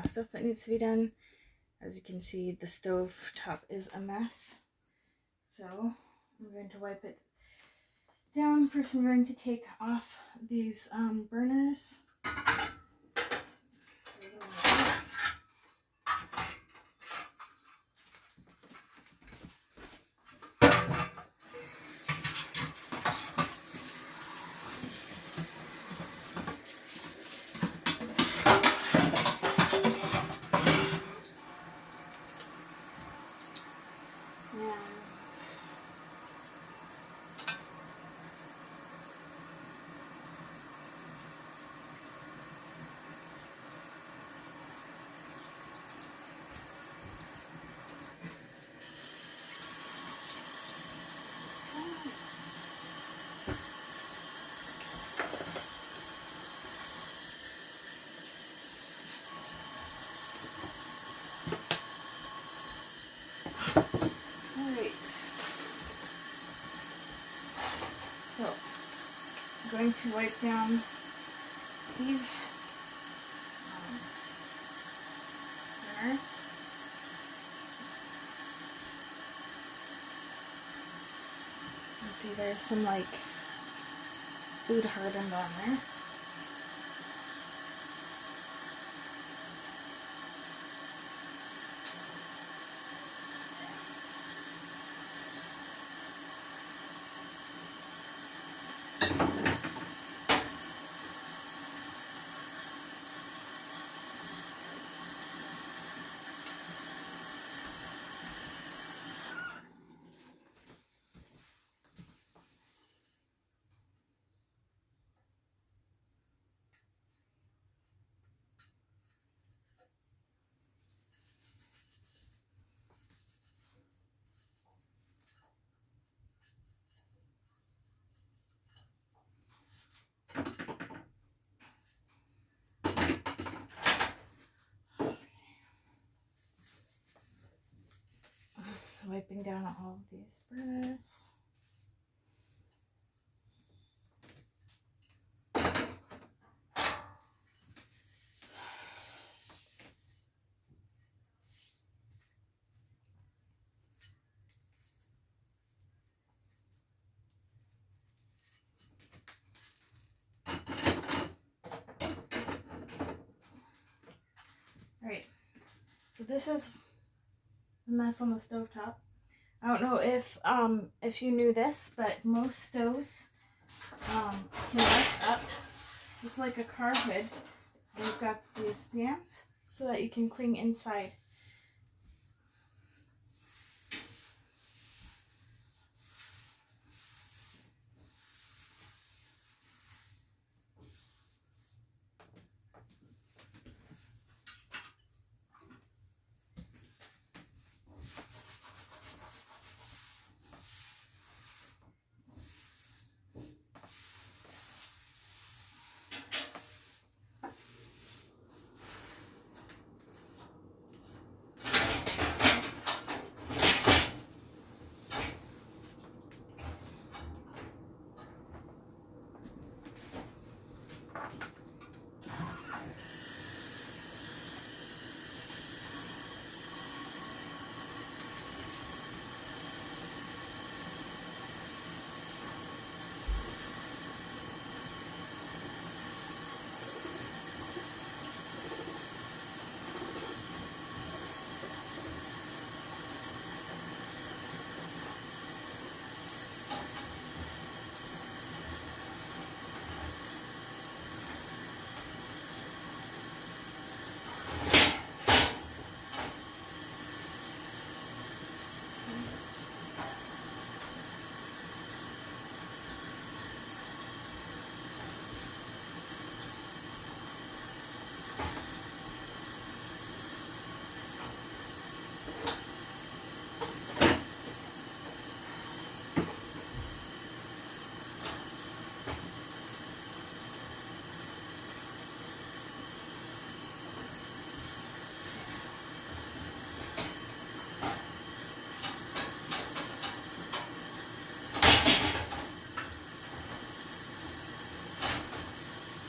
have stuff that needs to be done. As you can see, the stove top is a mess. So I'm going to wipe it down. First, I'm going to take off these burners. So, I'm going to wipe down these burners. You can see there's some like food hardened on there. Wiping down all of these burners. Alright, so this is the mess on the stovetop. I don't know if you knew this, but most stoves can lift up just like a car hood. They've got these stands so that you can clean inside.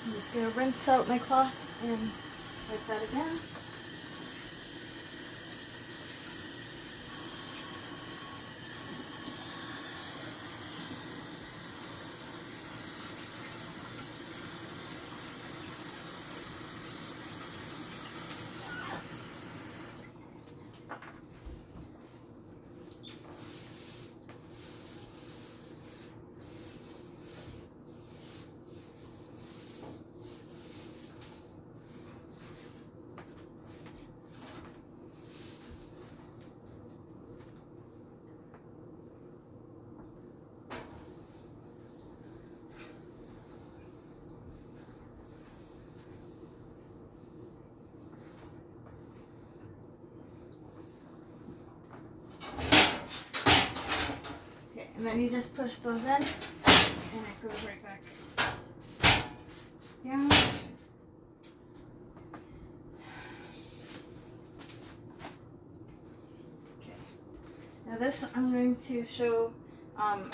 I'm just going to rinse out my cloth and wipe that again. And then you just push those in, and it goes right back down. Okay. Now this I'm going to show,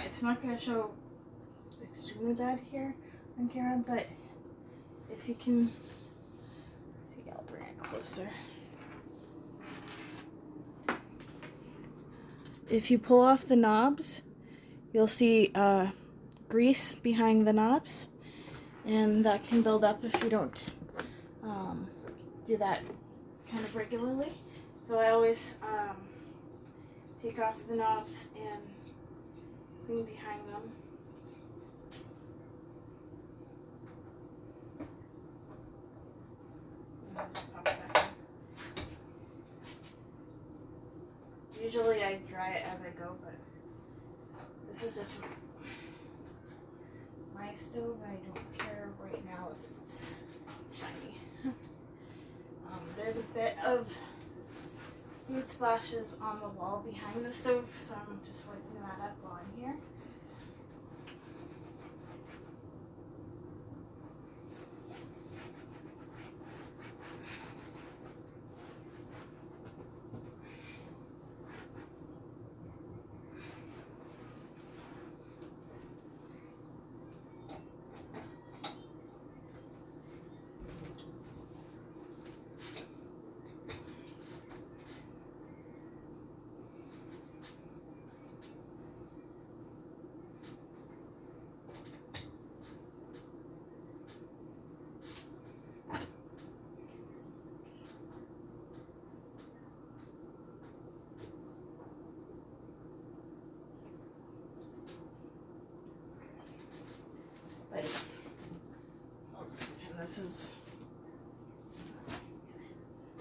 it's not going to show extremely bad here on camera, but if you can see, I'll bring it closer. If you pull off the knobs, you'll see grease behind the knobs, and that can build up if you don't do that kind of regularly. So I always take off the knobs and clean behind them. And just pop it back in. Usually I dry it as I go, but this is just my stove. I don't care right now if it's shiny. There's a bit of food splashes on the wall behind the stove, so I'm just wiping that up while I'm here. But I'll just pretend this is.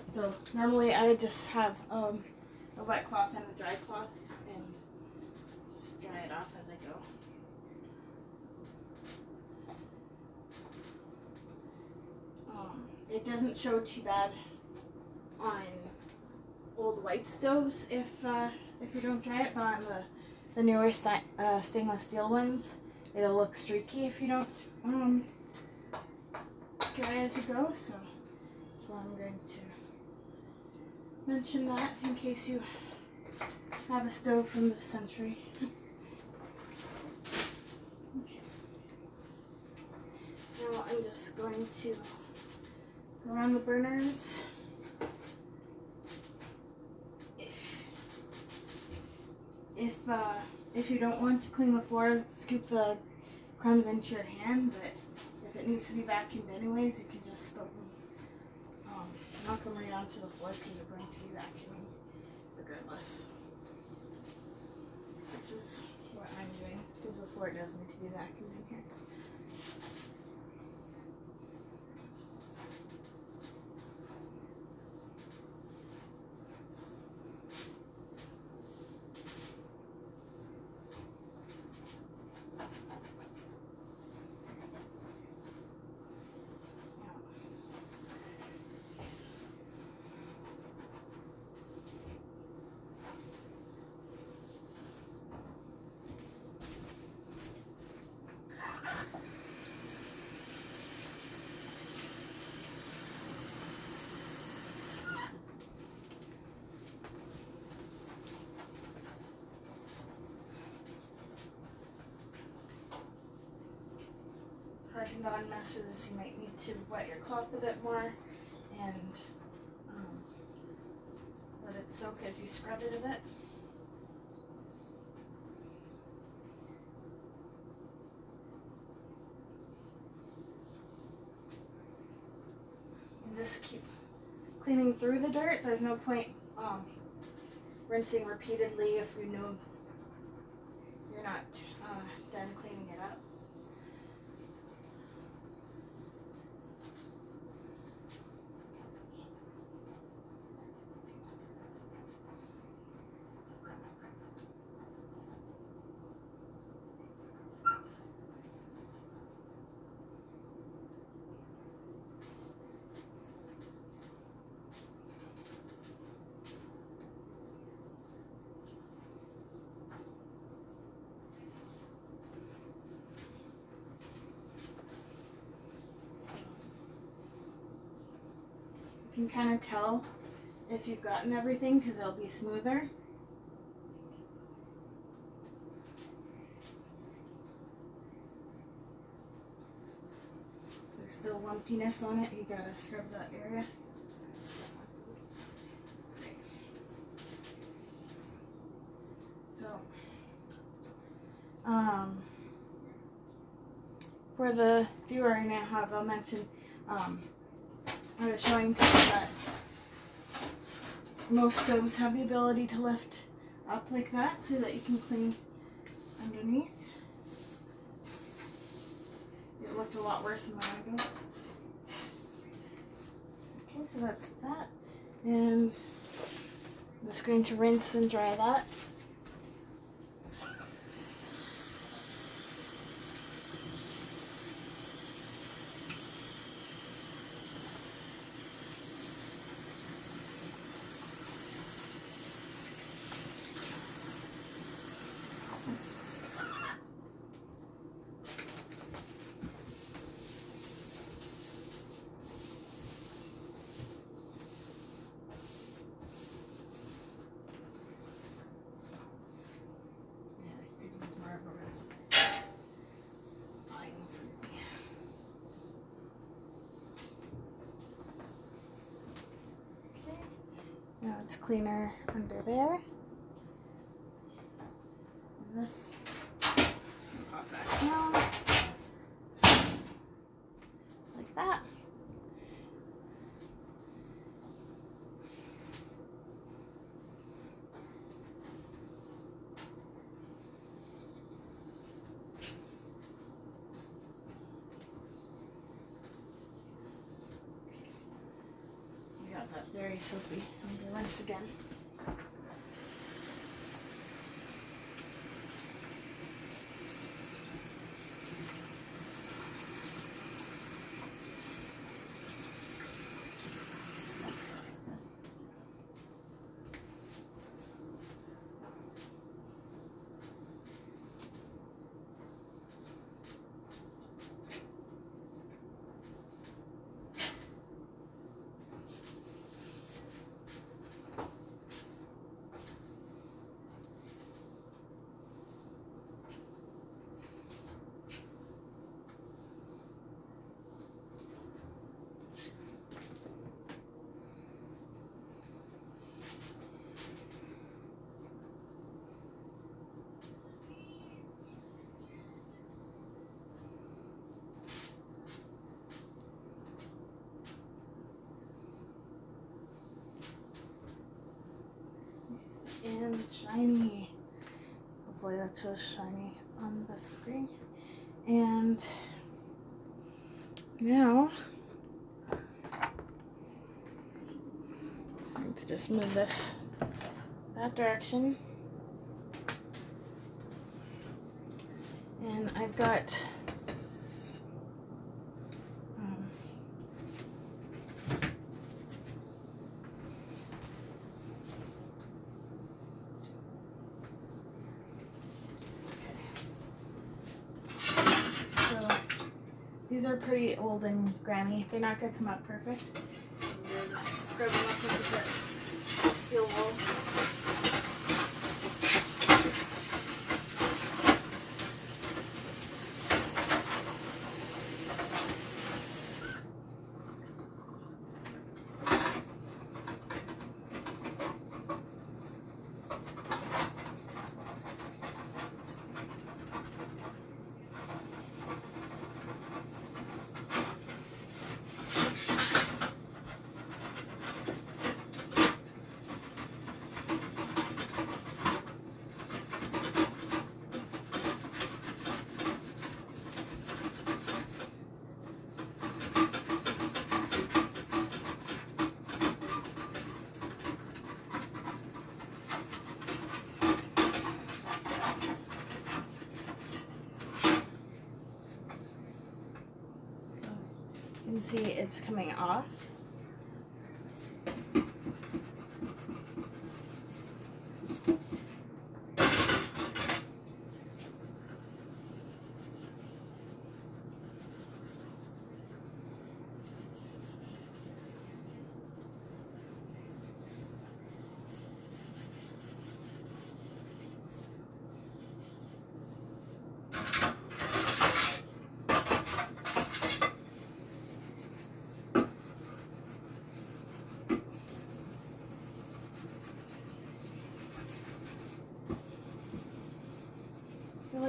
So normally I just have a wet cloth and a dry cloth and just dry it off as I go. It doesn't show too bad on old white stoves if you don't dry it, but on the newer stainless steel ones, it'll look streaky if you don't dry as you go. So I'm going to mention that in case you have a stove from this century. Okay. Now I'm just going to go around the burners. If you don't want to clean the floor, scoop the crumbs into your hand, but if it needs to be vacuumed anyways, you can just throw them, knock them right onto the floor because you're going to be vacuuming regardless. Which is what I'm doing, because the floor does need to be vacuumed in here. Hardened on messes, you might need to wet your cloth a bit more and let it soak as you scrub it a bit. And just keep cleaning through the dirt. There's no point rinsing repeatedly if you know you're not done cleaning it up. can kind of tell if you've gotten everything because it'll be smoother. There's still lumpiness on it. You gotta scrub that area. So, for the viewer I now have, I'll mention, I was showing people that most stoves have the ability to lift up like that so that you can clean underneath. It looked a lot worse a minute ago. Okay, so that's that. And I'm just going to rinse and dry that. Now it's cleaner under there. And this, pop back down, like that. We got that very soapy, so I'm gonna rinse again. And shiny. Hopefully that shows shiny on the screen. And now I'm going to just move this that direction. And I've got these are pretty old and grimy. They're not going to come out perfect. They're just scrubbing up with a bit steel wool. You can see it's coming off.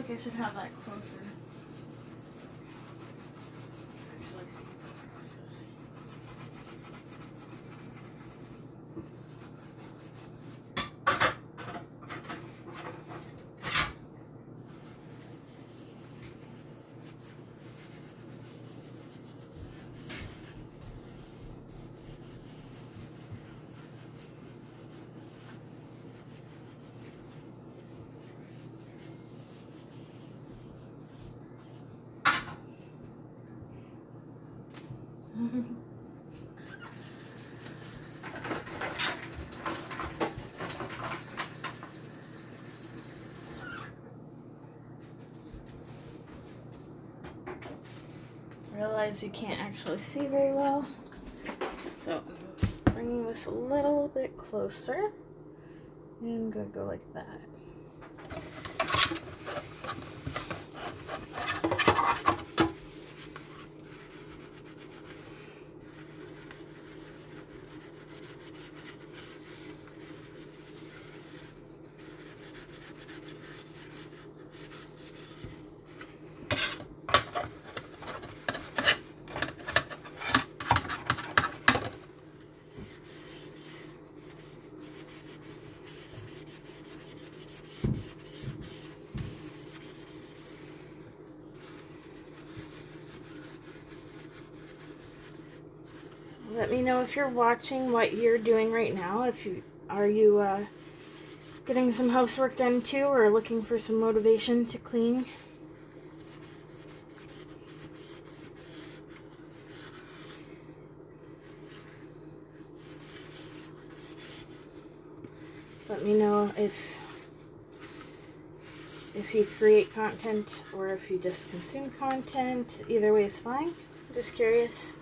like I should have that closer. Actually see the process. Realize you can't actually see very well, so I'm bringing this a little bit closer and gonna go like that. Let me know if you're watching what you're doing right now. If you are getting some housework done too, or looking for some motivation to clean. Let me know if you create content or if you just consume content. Either way is fine. I'm just curious.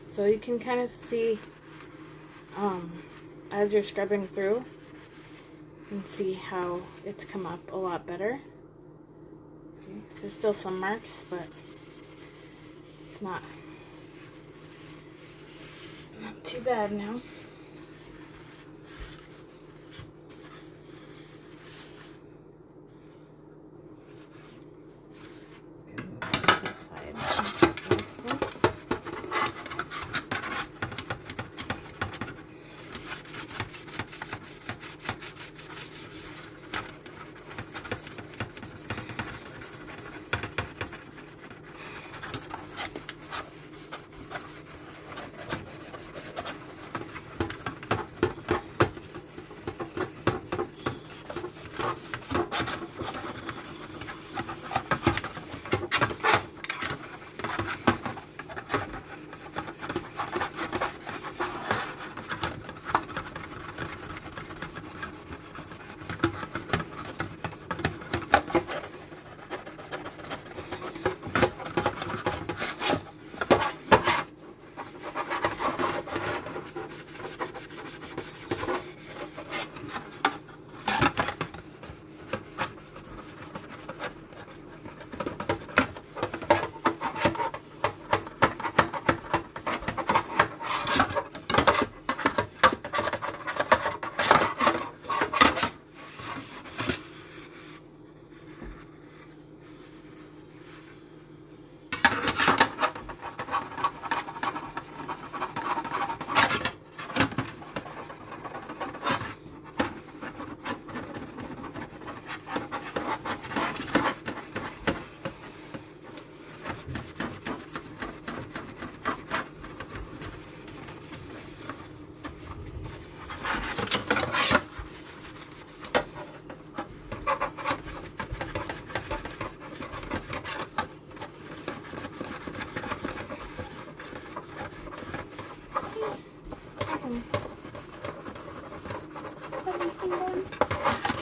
So you can kind of see as you're scrubbing through and see how it's come up a lot better. See, there's still some marks, but it's not too bad now.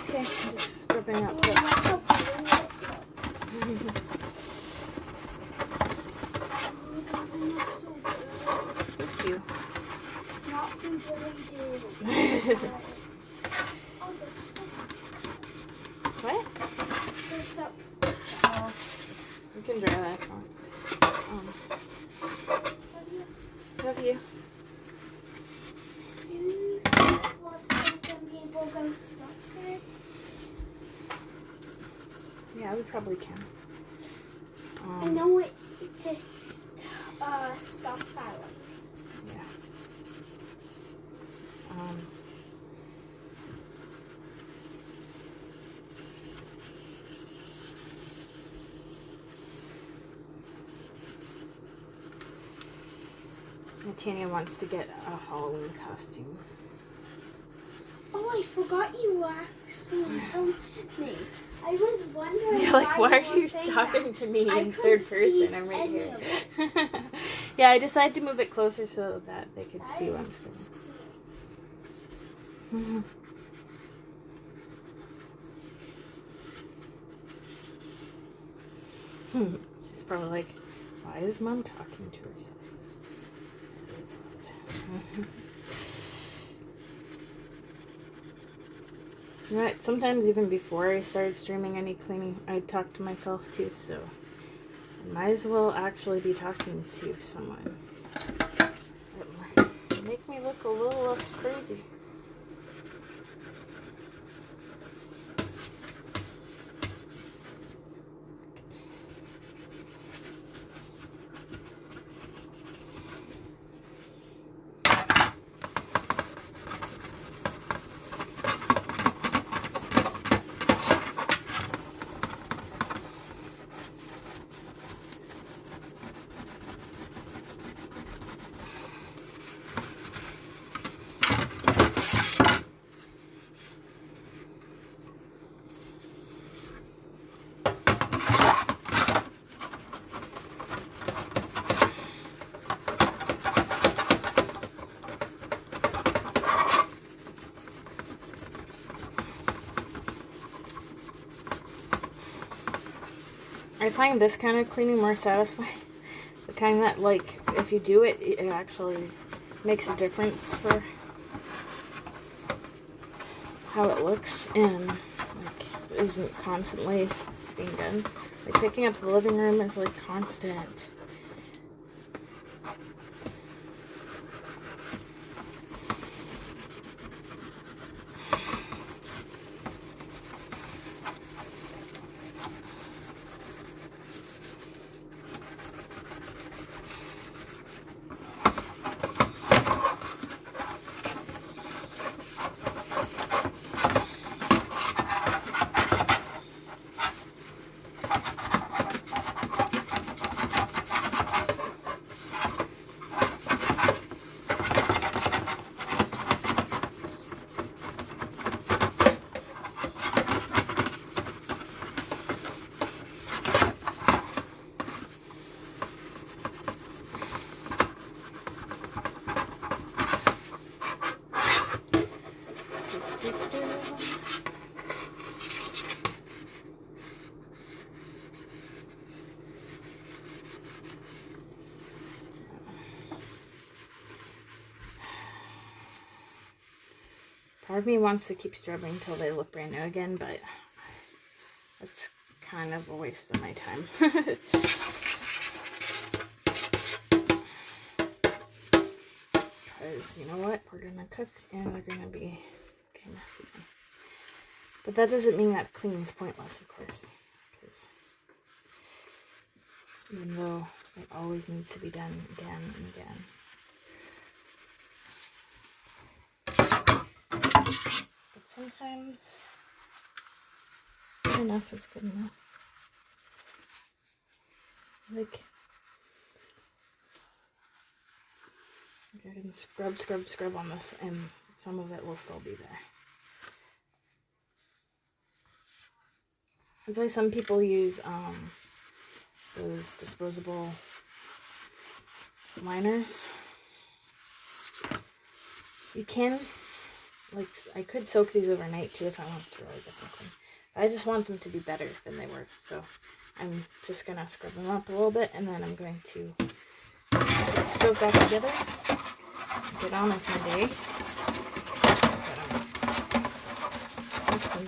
Okay, I'm just scrubbing up the Oh, there's soap. What? There's soap. Oh, you can dry that if you want. Love you. Do you think more soap when people go smoking? Yeah, we probably can. I know it to stop silence. Yeah. Tanya wants to get a Halloween costume. Oh, I forgot you actually filmed me. I was wondering You're like, why you are were you saying talking that. to me I in couldn't third person? see I'm right any here. of Yeah, I decided to move it closer so that they could That see what I'm is screaming. She's probably like, why is Mom talking to herself? That is odd. You know what? Sometimes even before I started streaming any cleaning, I talk to myself too, so I might as well actually be talking to someone. It make me look a little less crazy. I find this kind of cleaning more satisfying. The kind that, like, if you do it, it actually makes a difference for how it looks and, like, isn't constantly being done. Like, picking up the living room is, like, constant. Part of me wants to keep scrubbing until they look brand new again, but that's kind of a waste of my time. Because, you know what? We're going to cook and they're going to be okay messy. But that doesn't mean that cleaning is pointless, of course. Because even though it always needs to be done again and again. But sometimes good enough is good enough. Like, I can scrub on this and some of it will still be there. That's why some people use those disposable liners. You can, like, I could soak these overnight too if I want to really get them clean. I just want them to be better than they were, so I'm just going to scrub them up a little bit and then I'm going to put that together, get on with my day. But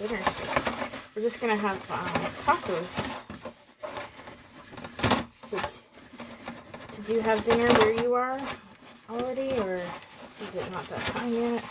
dinner today. We're just gonna have tacos. Did you have dinner where you are already, or is it not that time yet?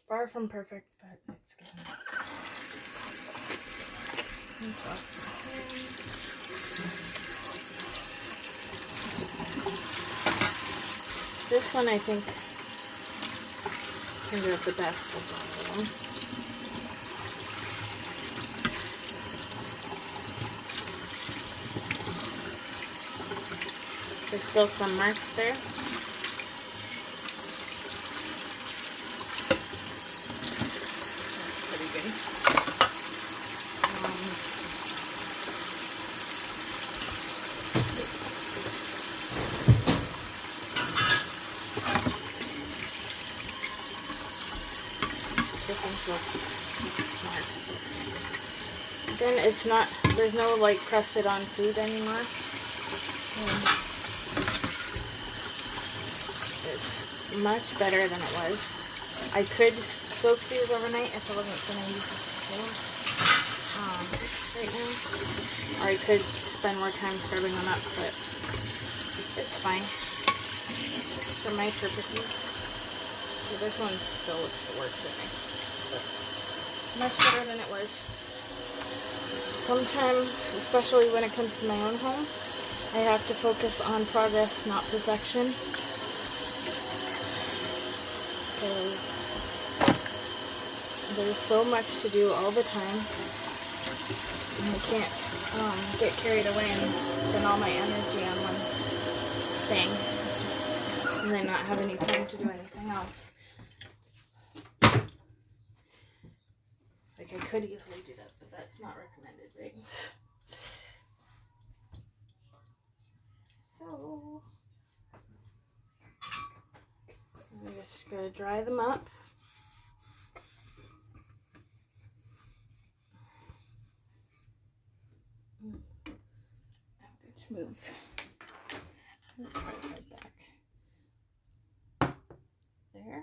Far from perfect, but it's good. This one I think turned out the best of all of them. There's still some marks there. Then it's not, there's no like crusted on food anymore. It's much better than it was. I could soak these overnight if I wasn't going to use the right now. Or I could spend more time scrubbing them up, but it's fine for my purposes. So this one still looks the worst of me. Much better than it was. Sometimes, especially when it comes to my own home, I have to focus on progress, not perfection. Because there's so much to do all the time. And I can't get carried away and spend all my energy on one thing. And then not have any time to do anything else. Like, I could easily do that, but that's not recommended, right? So, I'm just going to dry them up. I'm going to move right back there.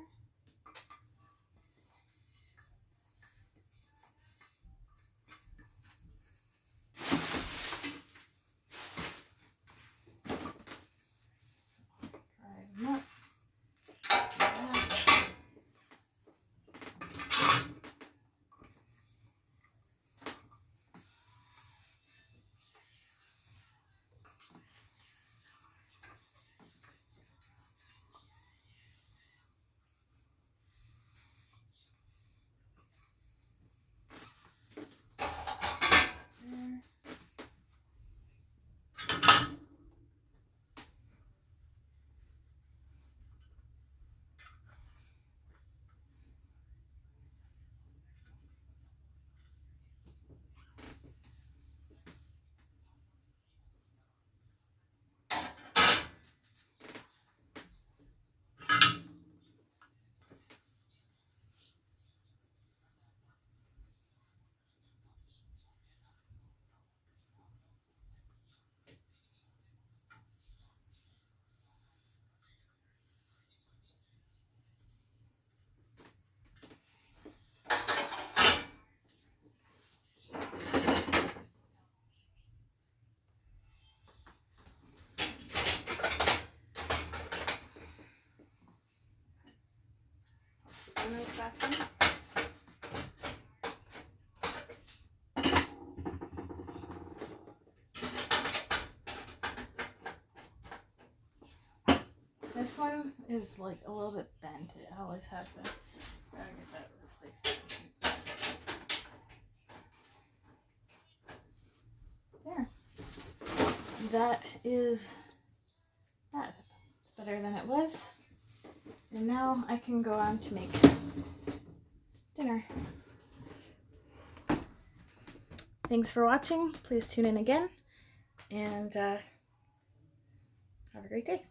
This one is like a little bit bent. It always has been. Gotta get that replaced. There. That is that. It's better than it was. And now I can go on to make dinner. Thanks for watching. Please tune in again, and have a great day.